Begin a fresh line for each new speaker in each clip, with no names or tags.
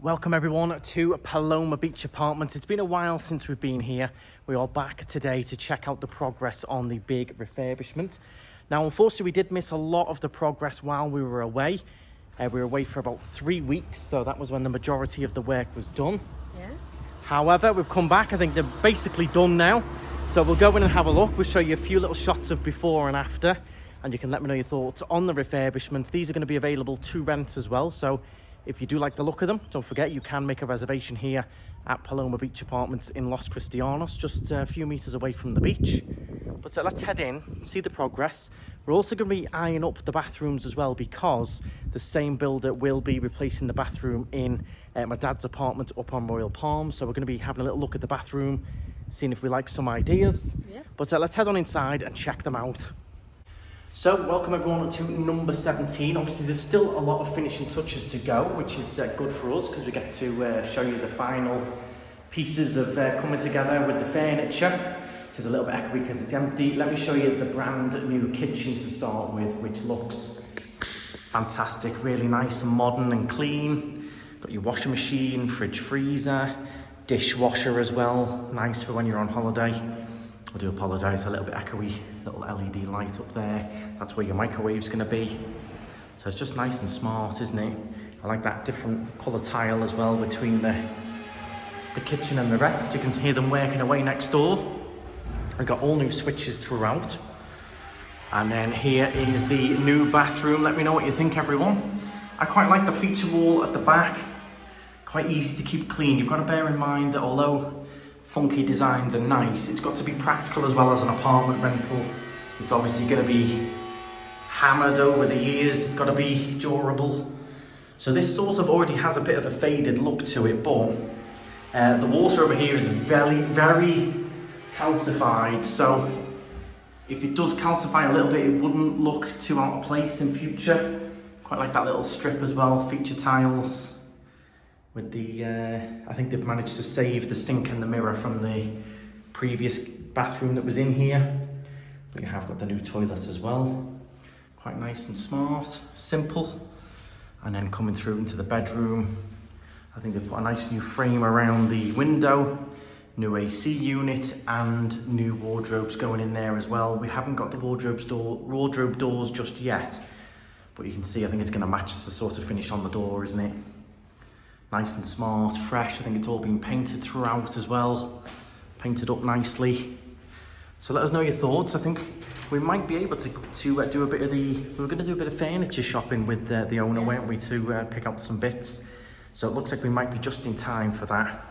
Welcome everyone to Paloma Beach Apartments. It's been a while since we've been here. We are back today to check out the progress on the big refurbishment. Now, unfortunately, we did miss a lot of the progress while we were away. We were away for about 3 weeks, so that was when the majority of the work was done.
Yeah.
However, we've come back. I think they're basically done now. So we'll go in and have a look. We'll show you a few little shots of before and after, and you can let me know your thoughts on the refurbishment. These are going to be available to rent as well, so if you do like the look of them, don't forget you can make a reservation here at Paloma Beach Apartments in Los CRISTIANOS, just a few meters away from the beach. But let's head in, see the progress. We're also going to be eyeing up the bathrooms as well, because the same builder will be replacing the bathroom in my dad's apartment up on Royal Palm. So we're going to be having a little look at the bathroom, seeing if we like some ideas. Yeah. But let's head on inside and check them out. So, welcome everyone to number 17. Obviously, there's still a lot of finishing touches to go, which is good for us because we get to show you the final pieces of coming together with the furniture. It is a little bit echoey because it's empty. Let me show you the brand new kitchen to start with, which looks fantastic, really nice and modern and clean. Got your washing machine, fridge, freezer, dishwasher as well. Nice for when you're on holiday. I do apologise, a little bit echoey, little LED light up there. That's where your microwave's going to be. So it's just nice and smart, isn't it? I like that different colour tile as well between the kitchen and the rest. You can hear them working away next door. I've got all new switches throughout. And then here is the new bathroom. Let me know what you think, everyone. I quite like the feature wall at the back. Quite easy to keep clean. You've got to bear in mind that although funky designs are nice, it's got to be practical as well as an apartment rental. It's obviously going to be hammered over the years, it's got to be durable. So this sort of already has a bit of a faded look to it, but the water over here is very, very calcified. So if it does calcify a little bit, it wouldn't look too out of place in future. Quite like that little strip as well, feature tiles. With the, I think they've managed to save the sink and the mirror from the previous bathroom that was in here. But you have got the new toilet as well. Quite nice and smart, simple. And then coming through into the bedroom, I think they've put a nice new frame around the window, new AC unit, and new wardrobes going in there as well. We haven't got the wardrobe doors just yet, but you can see I think it's going to match the sort of finish on the door, isn't it? Nice and smart, fresh. I think it's all been painted throughout as well. Painted up nicely. So let us know your thoughts. I think we might be able to do a bit of we're going to do a bit of furniture shopping with the owner, weren't we, to pick up some bits. So it looks like we might be just in time for that.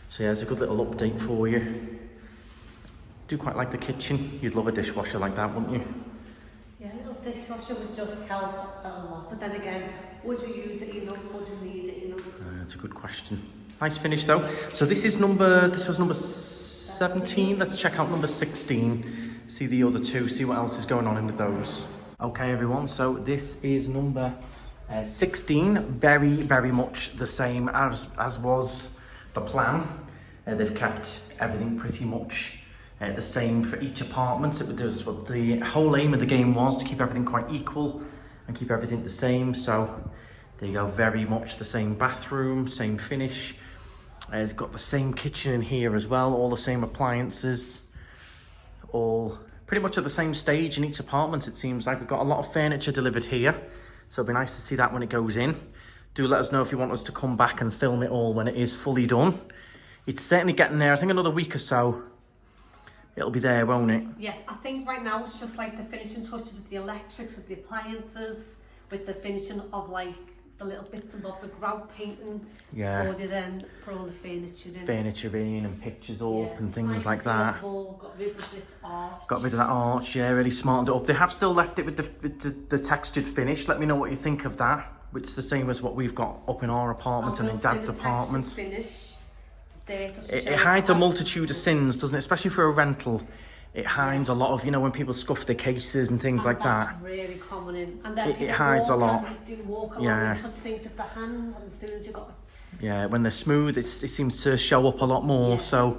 So yeah, it's a good little update for you. Do quite like the kitchen. You'd love a dishwasher like that, wouldn't you?
Yeah, a little dishwasher would just help a lot. But then again, would we use it enough? Would we need it enough?
That's a good question. Nice finish though. So this was number 17. Let's check out number 16. See the other two, see what else is going on in those. Okay everyone, so this is number 16. Very, very much the same as was the plan. They've kept everything pretty much the same for each apartment. What the whole aim of the game was, to keep everything quite equal and keep everything the same. So there you go, very much the same bathroom, same finish. It's got the same kitchen in here as well, all the same appliances, all pretty much at the same stage in each apartment. It seems like we've got a lot of furniture delivered here, so it'll be nice to see that when it goes in. Do let us know if you want us to come back and film it all when it is fully done. It's certainly getting there. I think another week or so it'll be there, won't it?
Yeah, I think right now it's just like the finishing touches with the electrics, with the appliances, with the finishing of like the little bits and bobs of grout painting.
Yeah.
Before they then put all the furniture in.
Furniture in and pictures up and things
nice
like that.
Got rid of this arch.
Got rid of that arch, yeah, really smartened it up. They have still left it with the textured finish. Let me know what you think of that. It's the same as what we've got up in our apartment and in Dad's apartment.
Finish.
It hides a multitude of sins, doesn't it? Especially for a rental. It hides a lot of, when people scuff their cases and things like that.
That's really common. And then
it hides a lot.
Yeah. Touch things with the hand, and as soon as you got.
Yeah, when they're smooth, it seems to show up a lot more. Yeah. So,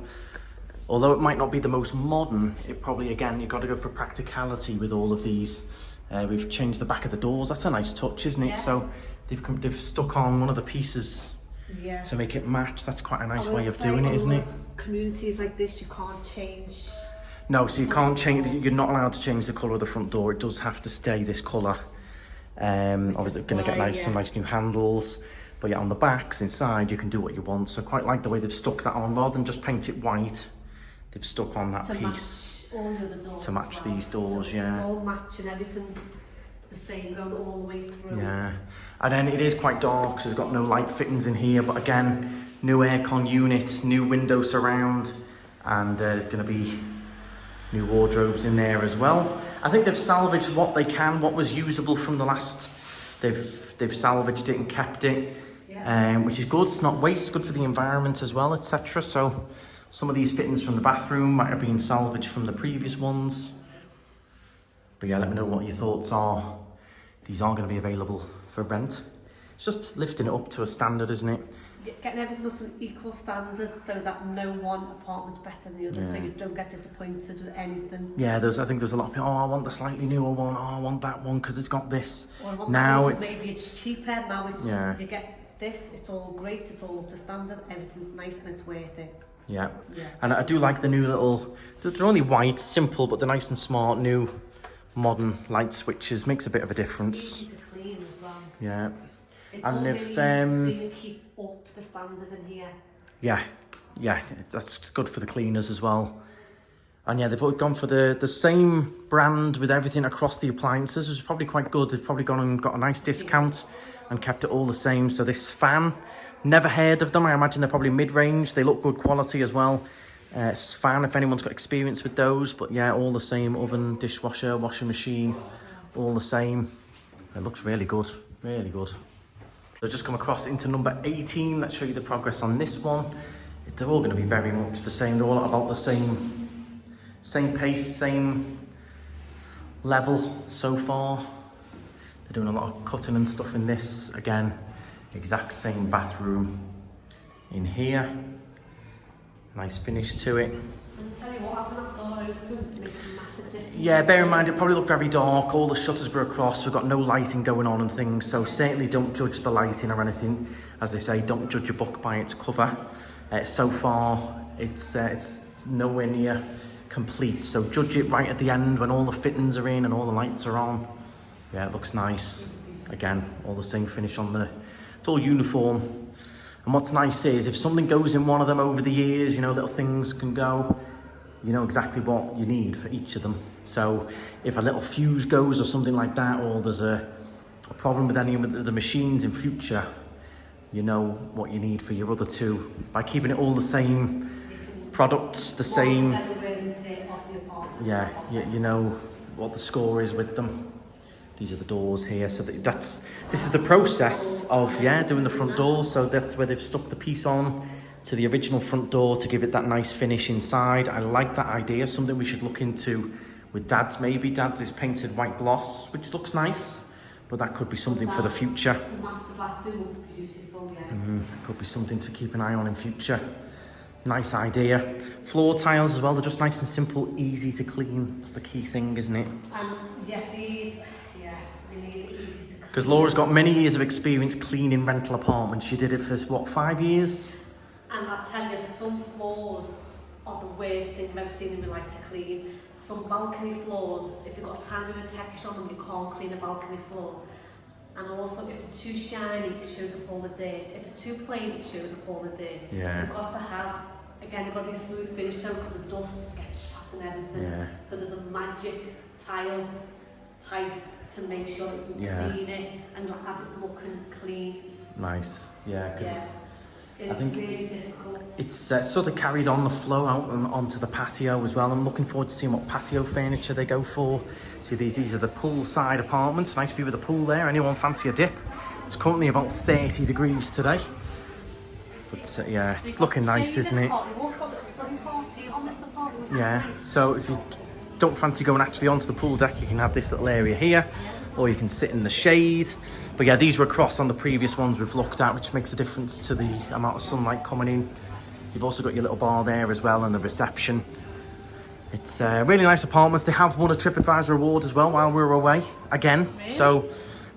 although it might not be the most modern, it probably, again, you've got to go for practicality with all of these. We've changed the back of the doors. That's a nice touch, isn't it? Yeah. So they've stuck on one of the pieces
Yeah.
to make it match. That's quite a nice
I would
way of
say
doing it, isn't it?
Communities like this, you can't change.
No, so you can't change, you're not allowed to change the colour of the front door. It does have to stay this colour. Obviously going to get some nice new handles. But yeah, on the backs, inside, you can do what you want. So I quite like the way they've stuck that on. Rather than just paint it white, they've stuck on that piece.
All the other doors
to match these doors,
so
yeah.
It's all matching, everything's the same going all the way through.
Yeah, and then it is quite dark, so there's got no light fittings in here. But again, new aircon units, new window surround, and there's going to be new wardrobes in there as well. I think they've salvaged what they can, what was usable from the last. They've salvaged it and kept it, which is good. It's not waste, good for the environment as well, etc. So some of these fittings from the bathroom might have been salvaged from the previous ones. But yeah, let me know what your thoughts are. These are going to be available for rent. It's just lifting it up to a standard, isn't it?
Getting everything up to an equal standard so that no one apartment's better than the other, so you don't get disappointed with anything.
Yeah, I think there's a lot of people, oh, I want the slightly newer one, oh, I want that one because it's got this.
Or I want
now
that one 'cause maybe it's cheaper, now it's, you get this, it's all great, it's all up to standard, everything's nice and it's worth it.
Yeah, and I do like the new little, they're only white, simple, but they're nice and smart, new modern light switches, makes a bit of a difference.
Easy to clean as well.
Yeah.
It's
and
all
if
really easy to keep up the standard in here.
Yeah, that's good for the cleaners as well. And yeah, they've both gone for the same brand with everything across the appliances, which is probably quite good. They've probably gone and got a nice discount and kept it all the same. So this fan, never heard of them. I imagine they're probably mid-range. They look good quality as well. Fan, if anyone's got experience with those. But yeah, all the same. Oven, dishwasher, washing machine, all the same. It looks really good, really good. So just come across into number 18. Let's show you the progress on this one. They're all going to be very much the same. They're all about the same pace, same level so far. They're doing a lot of cutting and stuff in this. Again, exact same bathroom in here. Nice finish to it.
And tell you what, having that door open makes a massive difference.
Yeah, bear in mind it probably looked very dark. All the shutters were across. We've got no lighting going on and things. So certainly don't judge the lighting or anything. As they say, don't judge a book by its cover. So far, it's nowhere near complete. So judge it right at the end when all the fittings are in and all the lights are on. Yeah, it looks nice. Again, all the same finish on the, it's all uniform. And what's nice is if something goes in one of them over the years, you know, little things can go, you know exactly what you need for each of them. So if a little fuse goes or something like that, or there's a problem with any of the machines in future, you know what you need for your other two. By keeping it all the same products, the same, yeah, you know what the score is with them. These are the doors here, so this is the process of doing the front door. So that's where they've stuck the piece on to the original front door to give it that nice finish inside. I like that idea, something we should look into with Dad's maybe. Dad's is painted white gloss, which looks nice, but that could be something for the future.
The master bathroom would be beautiful,
Could be something to keep an eye on in future. Nice idea. Floor tiles as well, they're just nice and simple, easy to clean. That's the key thing, isn't it?
And these, they need it easy to clean.
Because Laura's got many years of experience cleaning rental apartments. She did it for, what, 5 years?
And I tell you, some floors are the worst thing I've ever seen in my life to clean. Some balcony floors, if they've got a tiny bit of texture on them, you can't clean a balcony floor. And also, if they're too shiny, it shows up all the dirt. If they're too plain, it shows up all the dirt.
Yeah.
You've got to have, again, you've got to be a smooth finish tone because the dust gets shot and everything.
Yeah.
So there's a magic tile type to make sure that you can clean it and not have it looking clean.
Nice, yeah, because
it's really difficult.
It's sort of carried on the flow out and onto the patio as well. I'm looking forward to seeing what patio furniture they go for. See, these are the poolside apartments. Nice view of the pool there. Anyone fancy a dip? It's currently about 30 degrees today. But yeah, it's looking nice, isn't it?
We've also got a sun party on this apartment.
Yeah, so if you don't fancy going actually onto the pool deck, you can have this little area here, or you can sit in the shade. But yeah, these were across on the previous ones we've looked at, which makes a difference to the amount of sunlight coming in. You've also got your little bar there as well and the reception. It's really nice apartments. They have won a TripAdvisor award as well while we were away again. Really? So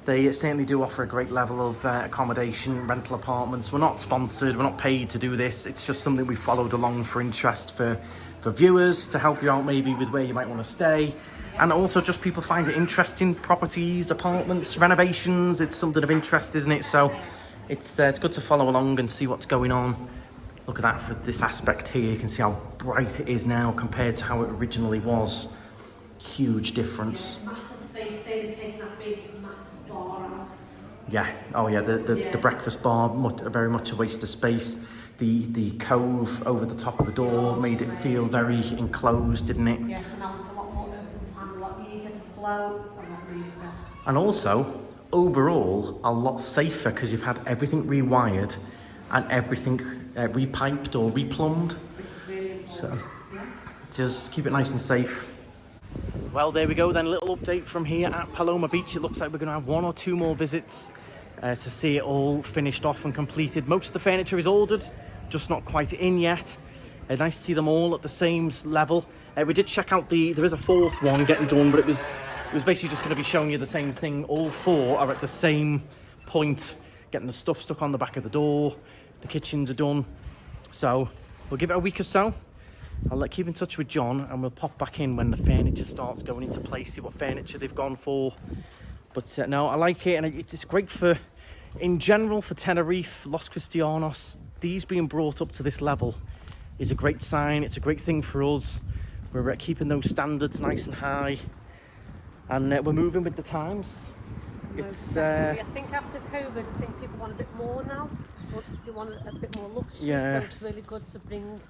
They certainly do offer a great level of accommodation, rental apartments. We're not sponsored, we're not paid to do this. It's just something we followed along for interest for viewers, to help you out maybe with where you might want to stay. And also just people find it interesting, properties, apartments, renovations. It's something of interest, isn't it? So it's good to follow along and see what's going on. Look at that for this aspect here. You can see how bright it is now compared to how it originally was. Huge difference.
Yeah, massive space there, they're taking that big, massive bar out.
Yeah, oh yeah, the breakfast bar, very much a waste of space. The cove over the top of the door made it feel very enclosed, didn't it?
Yeah, so now it's a lot more open plan, a lot easier to flow, a lot nicer.
And also, overall, a lot safer because you've had everything rewired and everything repiped or replumbed.
Which is really important.
So, just keep it nice and safe. Well, there we go then, a little update from here at Paloma Beach. It looks like we're going to have 1 or 2 more visits to see it all finished off and completed. Most of the furniture is ordered, just not quite in yet. Nice to see them all at the same level. We did check out there is a 4th one getting done, but it was basically just going to be showing you the same thing. All 4 are at the same point, getting the stuff stuck on the back of the door. The kitchens are done. So we'll give it a week or so. I'll keep in touch with John and we'll pop back in when the furniture starts going into place, see what furniture they've gone for. But no, I like it, and it's great for, in general, for Tenerife, Los Cristianos. These being brought up to this level is a great sign. It's a great thing for us. We're keeping those standards nice and high, and we're moving with the times. It's
I think after COVID, I think people want a bit more now. They want a bit more luxury,
Yeah.
so it's really good to bring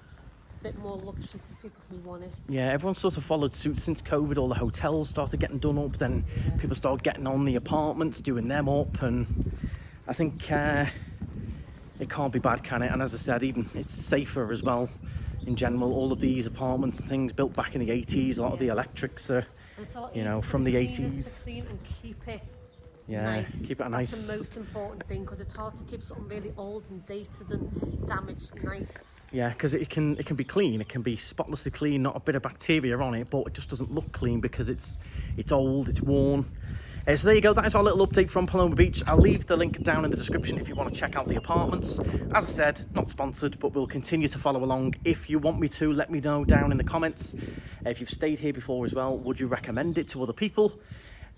a bit more luxury to people who want it.
Yeah, everyone sort of followed suit since COVID. All the hotels started getting done up, then people started getting on the apartments, doing them up, and I think it can't be bad, can it? And as I said, even it's safer as well in general. All of these apartments and things built back in the 80s, a lot of the electrics are,
And it's a lot
you know,
easier
from
for
the
cleaners
80s.
to clean and keep it
nice. Keep it nice.
That's the most important thing, because it's hard to keep something really old and dated and damaged nice.
Yeah, because it can be clean. It can be spotlessly clean, not a bit of bacteria on it, but it just doesn't look clean because it's old, it's worn. So there you go, that is our little update from Paloma Beach. I'll leave the link down in the description if you want to check out the apartments. As I said, not sponsored, but we'll continue to follow along. If you want me to, let me know down in the comments. If you've stayed here before as well, would you recommend it to other people?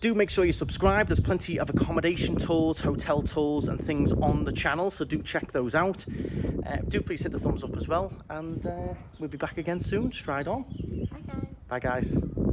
Do make sure you subscribe. There's plenty of accommodation tours, hotel tours and things on the channel, so do check those out. Do please hit the thumbs up as well, and we'll be back again soon. Stride on.
Bye guys.
Bye guys.